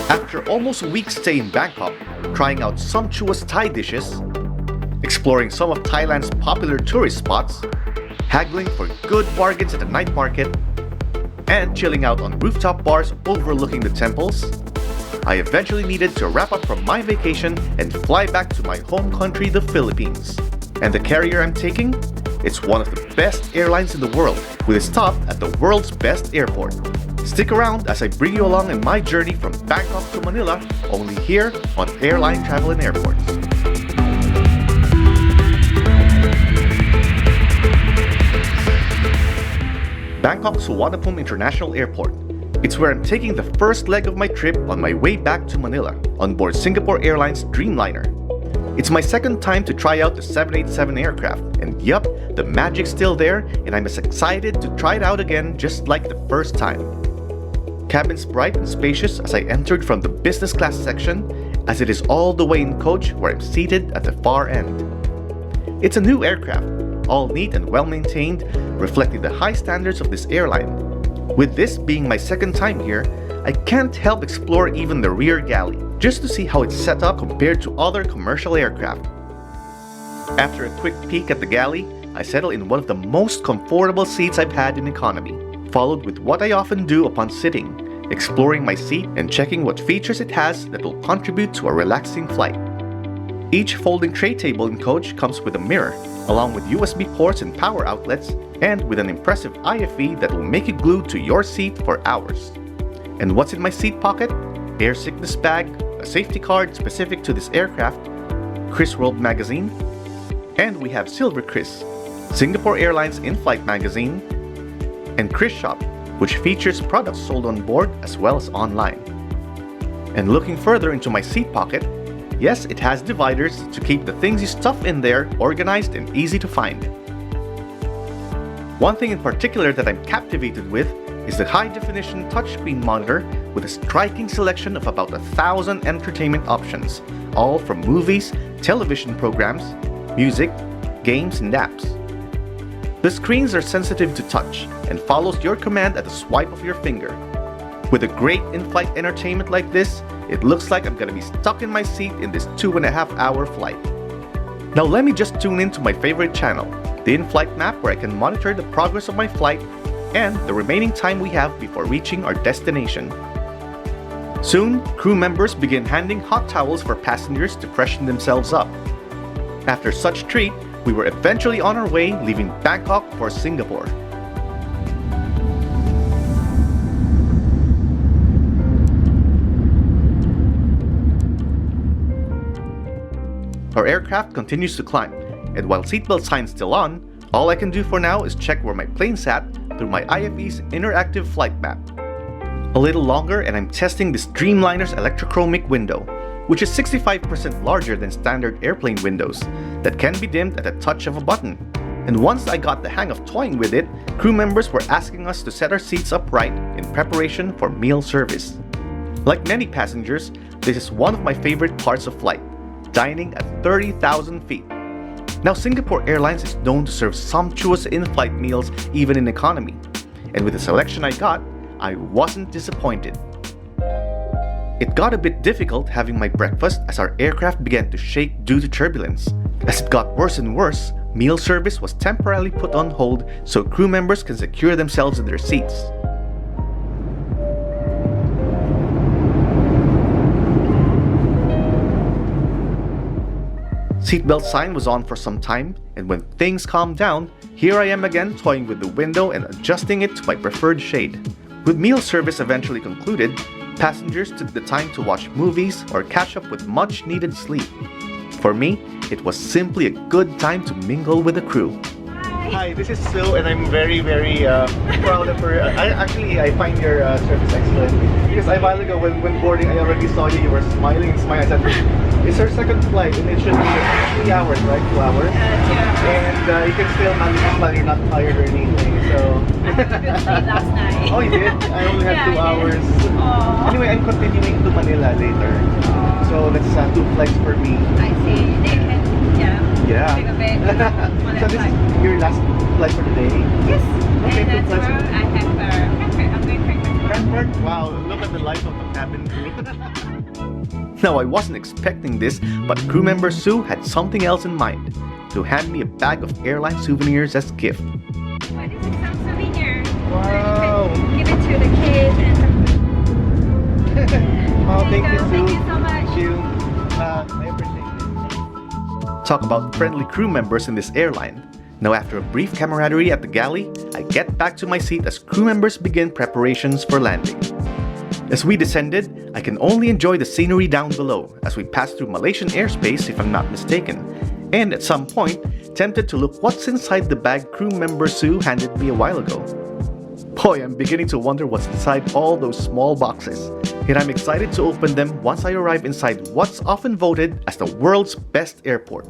After almost a week's stay in Bangkok, trying out sumptuous Thai dishes, exploring some of Thailand's popular tourist spots, haggling for good bargains at the night market, and chilling out on rooftop bars overlooking the temples, I eventually needed to wrap up from my vacation and fly back to my home country, the Philippines. And the carrier I'm taking? It's one of the best airlines in the world, with a stop at the world's best airport. Stick around as I bring you along in my journey from Bangkok to Manila, only here on Airline Travel and Airports. Bangkok's Suvarnabhumi International Airport. It's where I'm taking the first leg of my trip on my way back to Manila on board Singapore Airlines Dreamliner. It's my second time to try out the 787 aircraft, and yup, the magic's still there, and I'm as excited to try it out again just like the first time. Cabins bright and spacious as I entered from the business class section, as it is all the way in coach where I'm seated at the far end. It's a new aircraft, all neat and well maintained, reflecting the high standards of this airline. With this being my second time here, I can't help explore even the rear galley, just to see how it's set up compared to other commercial aircraft. After a quick peek at the galley, I settle in one of the most comfortable seats I've had in economy, followed with what I often do upon sitting, exploring my seat and checking what features it has that will contribute to a relaxing flight. Each folding tray table in coach comes with a mirror, along with USB ports and power outlets, and with an impressive IFE that will make you glued to your seat for hours. And what's in my seat pocket? Air sickness bag, a safety card specific to this aircraft, Chris World magazine, and we have Silver Chris, Singapore Airlines in-flight magazine, and Chris Shop, which features products sold on board as well as online. And looking further into my seat pocket, yes, it has dividers to keep the things you stuff in there organized and easy to find. One thing in particular that I'm captivated with is the high-definition touchscreen monitor with a striking selection of about 1,000 entertainment options, all from movies, television programs, music, games, and apps. The screens are sensitive to touch and follows your command at the swipe of your finger. With a great in-flight entertainment like this, it looks like I'm gonna be stuck in my seat in this 2.5-hour flight. Now let me just tune into my favorite channel, the in-flight map where I can monitor the progress of my flight and the remaining time we have before reaching our destination. Soon, crew members begin handing hot towels for passengers to freshen themselves up. After such treat, we were eventually on our way, leaving Bangkok for Singapore. Our aircraft continues to climb, and while seatbelt sign's still on, all I can do for now is check where my plane sat through my IFE's interactive flight map. A little longer and I'm testing this Dreamliner's electrochromic window, which is 65% larger than standard airplane windows that can be dimmed at a touch of a button. And once I got the hang of toying with it, crew members were asking us to set our seats upright in preparation for meal service. Like many passengers, this is one of my favorite parts of flight, dining at 30,000 feet. Now, Singapore Airlines is known to serve sumptuous in-flight meals even in economy, and with the selection I got, I wasn't disappointed. It got a bit difficult having my breakfast as our aircraft began to shake due to turbulence. As it got worse and worse, meal service was temporarily put on hold so crew members can secure themselves in their seats. Seatbelt sign was on for some time, and when things calmed down, here I am again toying with the window and adjusting it to my preferred shade. With meal service eventually concluded, passengers took the time to watch movies or catch up with much needed sleep. For me, it was simply a good time to mingle with the crew. Hi, this is Sil, and I'm very proud of her. I find your service excellent. Because a while ago when boarding, I already saw you were smiling and smiling. I said, it's her second flight and it should be 3 hours, right? 2 hours? Yeah. And you can still manage to smile, you're not tired or anything, so... I had a good sleep last night. Oh, you did? I only had 2 hours. Aww. Anyway, I'm continuing to Manila later. So that's 2 flights for me. I see. They can, yeah. Yeah. Take a break. One So this flight. is your last flight for the day? Yes. Okay, And good tomorrow pleasure. I have Frankfurt. I'm going Frankfurt. Frankfurt? Wow, look at the life of a cabin crew. Now, I wasn't expecting this, but crew member Sue had something else in mind. To hand me a bag of airline souvenirs as gift. Well, this is some souvenir. Wow. So you can give it to the kids and some. Oh, thank you, So, Sue. thank you so much. Thank you. I appreciate it. Talk about friendly crew members in this airline. Now, after a brief camaraderie at the galley, I get back to my seat as crew members begin preparations for landing. As we descended, I can only enjoy the scenery down below as we pass through Malaysian airspace if I'm not mistaken, and at some point, tempted to look what's inside the bag crew member Sue handed me a while ago. Boy, I'm beginning to wonder what's inside all those small boxes, and I'm excited to open them once I arrive inside what's often voted as the world's best airport.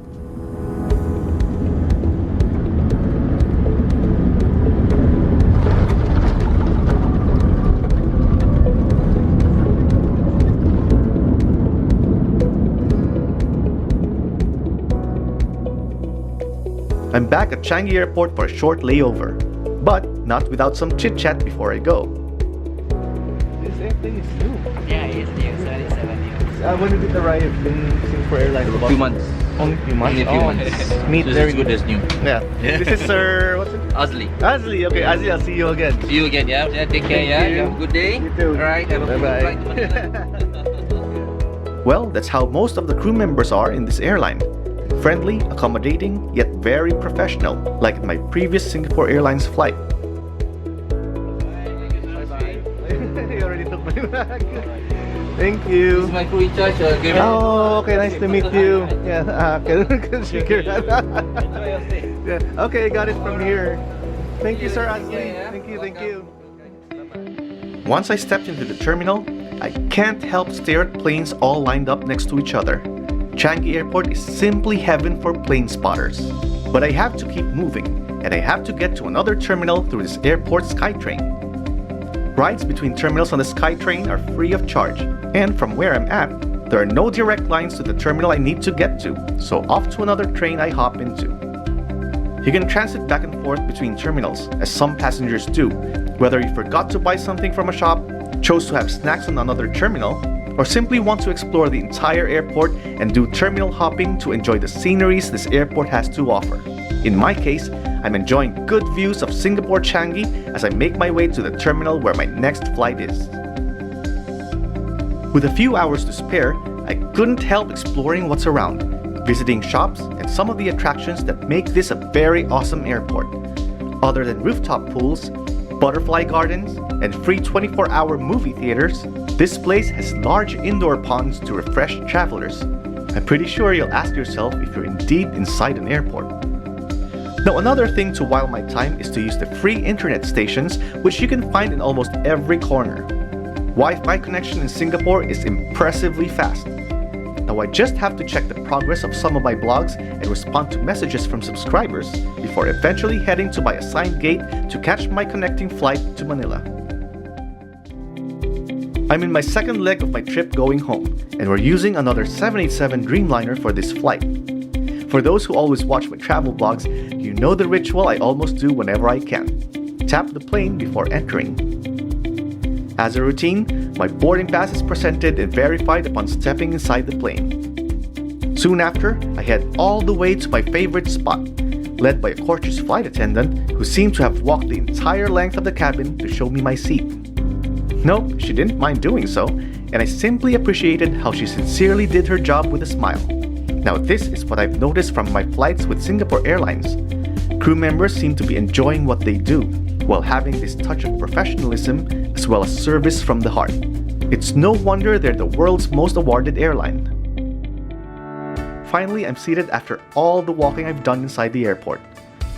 I'm back at Changi Airport for a short layover, but not without some chit-chat before I go. This airplane is new. Yeah, it's new, 77 new. When did it arrive in Singapore Airlines? A few months. Only a few months? Only a few months. Neat, This very is good as new. Yeah. This is Sir, what's it? Asli. Asli. Okay, Asli, I'll see you again. See you again, yeah? Yeah, take care, Thank yeah? you. You have a good day. You too. Alright, have a good Bye-bye. flight to Manila. Well, that's how most of the crew members are in this airline. Friendly, accommodating, yet very professional, like in my previous Singapore Airlines flight. Bye-bye. You already took my bag. Thank This you. is my crew in charge, Gary. Oh, okay, nice to meet you. Yeah, can shake your hand. Enjoy your stay. Yeah, okay, got it from here. Thank you, Sir Asli. Yeah, Thank you, thank you. Welcome. Once I stepped into the terminal, I can't help stare at planes all lined up next to each other. Changi Airport is simply heaven for plane spotters. But I have to keep moving, and I have to get to another terminal through this airport SkyTrain. Rides between terminals on the SkyTrain are free of charge, and from where I'm at, there are no direct lines to the terminal I need to get to, so off to another train I hop into. You can transit back and forth between terminals, as some passengers do, whether you forgot to buy something from a shop, chose to have snacks on another terminal, or simply want to explore the entire airport and do terminal hopping to enjoy the sceneries this airport has to offer. In my case, I'm enjoying good views of Singapore Changi as I make my way to the terminal where my next flight is. With a few hours to spare, I couldn't help exploring what's around, visiting shops and some of the attractions that make this a very awesome airport. Other than rooftop pools, butterfly gardens, and free 24-hour movie theaters, this place has large indoor ponds to refresh travelers. I'm pretty sure you'll ask yourself if you're indeed inside an airport. Now, another thing to while my time is to use the free internet stations, which you can find in almost every corner. Wi-Fi connection in Singapore is impressively fast. Now, I just have to check the progress of some of my blogs and respond to messages from subscribers before eventually heading to my assigned gate to catch my connecting flight to Manila. I'm in my second leg of my trip going home, and we're using another 787 Dreamliner for this flight. For those who always watch my travel blogs, you know the ritual I almost do whenever I can. Tap the plane before entering. As a routine, my boarding pass is presented and verified upon stepping inside the plane. Soon after, I head all the way to my favorite spot, led by a courteous flight attendant who seemed to have walked the entire length of the cabin to show me my seat. Nope, she didn't mind doing so, and I simply appreciated how she sincerely did her job with a smile. Now, this is what I've noticed from my flights with Singapore Airlines. Crew members seem to be enjoying what they do, while having this touch of professionalism as well as service from the heart. It's no wonder they're the world's most awarded airline. Finally, I'm seated after all the walking I've done inside the airport.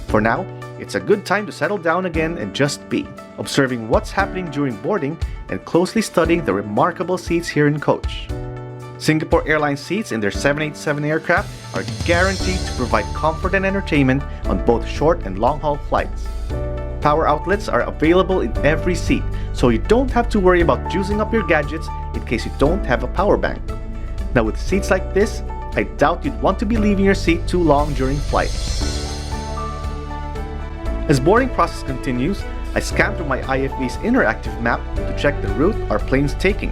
For now, it's a good time to settle down again and just be, observing what's happening during boarding and closely studying the remarkable seats here in coach. Singapore Airlines seats in their 787 aircraft are guaranteed to provide comfort and entertainment on both short and long-haul flights. Power outlets are available in every seat, so you don't have to worry about juicing up your gadgets in case you don't have a power bank. Now, with seats like this, I doubt you'd want to be leaving your seat too long during flight. As boarding process continues, I scan through my IFB's interactive map to check the route our plane's taking.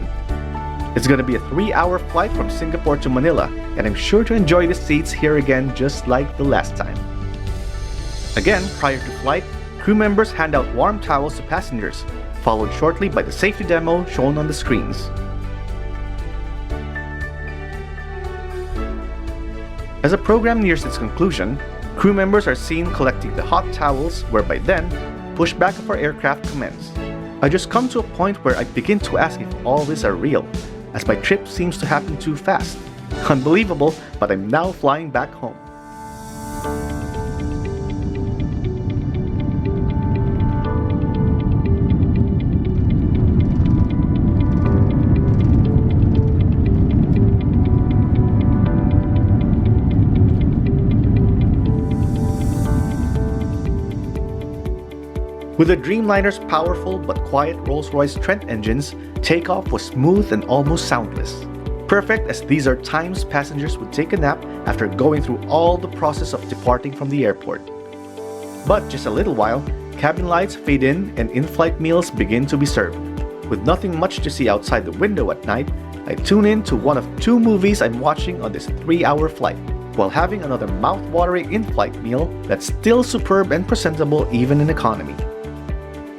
It's gonna be a 3-hour flight from Singapore to Manila, and I'm sure to enjoy the seats here again just like the last time. Again, prior to flight, crew members hand out warm towels to passengers, followed shortly by the safety demo shown on the screens. As the program nears its conclusion, crew members are seen collecting the hot towels, whereby then, pushback of our aircraft commence. I just come to a point where I begin to ask if all this are real, as my trip seems to happen too fast. Unbelievable, but I'm now flying back home. With the Dreamliner's powerful but quiet Rolls-Royce Trent engines, takeoff was smooth and almost soundless. Perfect, as these are times passengers would take a nap after going through all the process of departing from the airport. But just a little while, cabin lights fade in and in-flight meals begin to be served. With nothing much to see outside the window at night, I tune in to one of 2 movies I'm watching on this 3-hour flight, while having another mouth-watering in-flight meal that's still superb and presentable even in economy.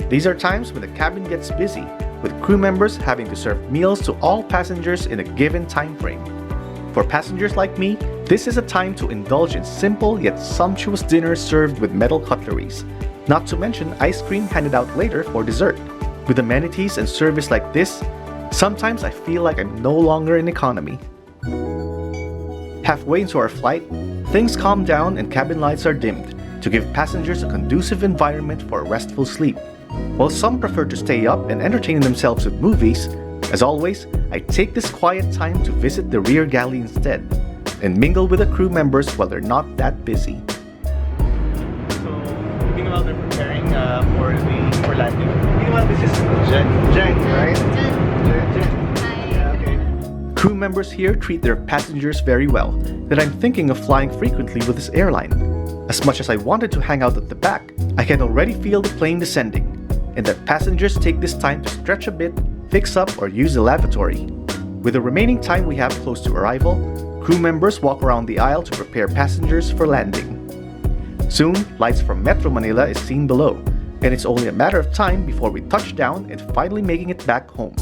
These are times when the cabin gets busy, with crew members having to serve meals to all passengers in a given time frame. For passengers like me, this is a time to indulge in simple yet sumptuous dinners served with metal cutleries, not to mention ice cream handed out later for dessert. With amenities and service like this, sometimes I feel like I'm no longer in economy. Halfway into our flight, things calm down and cabin lights are dimmed to give passengers a conducive environment for a restful sleep. While some prefer to stay up and entertain themselves with movies, as always, I take this quiet time to visit the rear galley instead and mingle with the crew members while they're not that busy. So, meanwhile they're preparing for landing. Meanwhile, this is Jen, right? Jen. Yeah, okay. Crew members here treat their passengers very well, that I'm thinking of flying frequently with this airline. As much as I wanted to hang out at the back, I can already feel the plane descending, and that passengers take this time to stretch a bit, fix up, or use the lavatory. With the remaining time we have close to arrival, crew members walk around the aisle to prepare passengers for landing. Soon, lights from Metro Manila is seen below, and it's only a matter of time before we touch down and finally making it back home.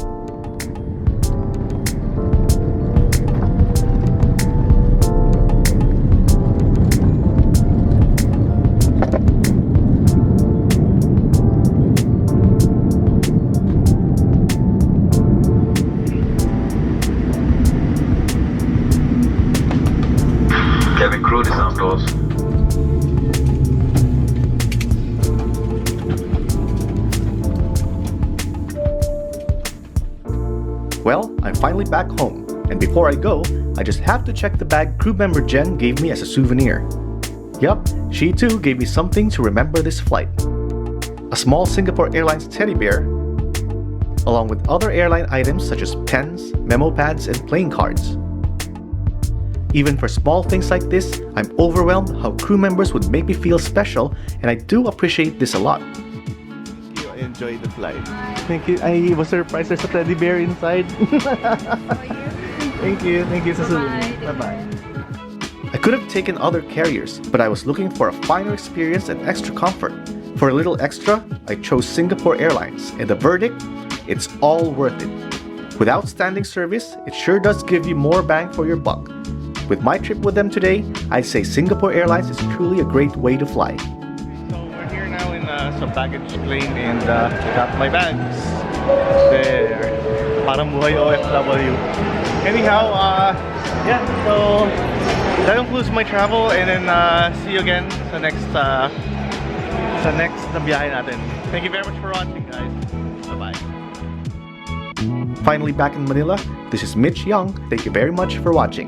Well, I'm finally back home, and before I go, I just have to check the bag crew member Jen gave me as a souvenir. Yup, she too gave me something to remember this flight. A small Singapore Airlines teddy bear, along with other airline items such as pens, memo pads, and playing cards. Even for small things like this, I'm overwhelmed how crew members would make me feel special, and I do appreciate this a lot. Thank you, I enjoyed the flight. Thank you. I was surprised there's a teddy bear inside. Thank you sa souvenir. Bye-bye. I could have taken other carriers, but I was looking for a finer experience and extra comfort. For a little extra, I chose Singapore Airlines, and the verdict? It's all worth it. With outstanding service, it sure does give you more bang for your buck. With my trip with them today, I'd say Singapore Airlines is truly a great way to fly. So we're here now in some baggage claim, and got my bags. There. Parang buhay OFW. Anyhow, yeah, so that concludes my travel, and then see you again sa next na biyahe natin. Thank you very much for watching, guys. Bye-bye. Finally back in Manila, this is Mitch Young. Thank you very much for watching.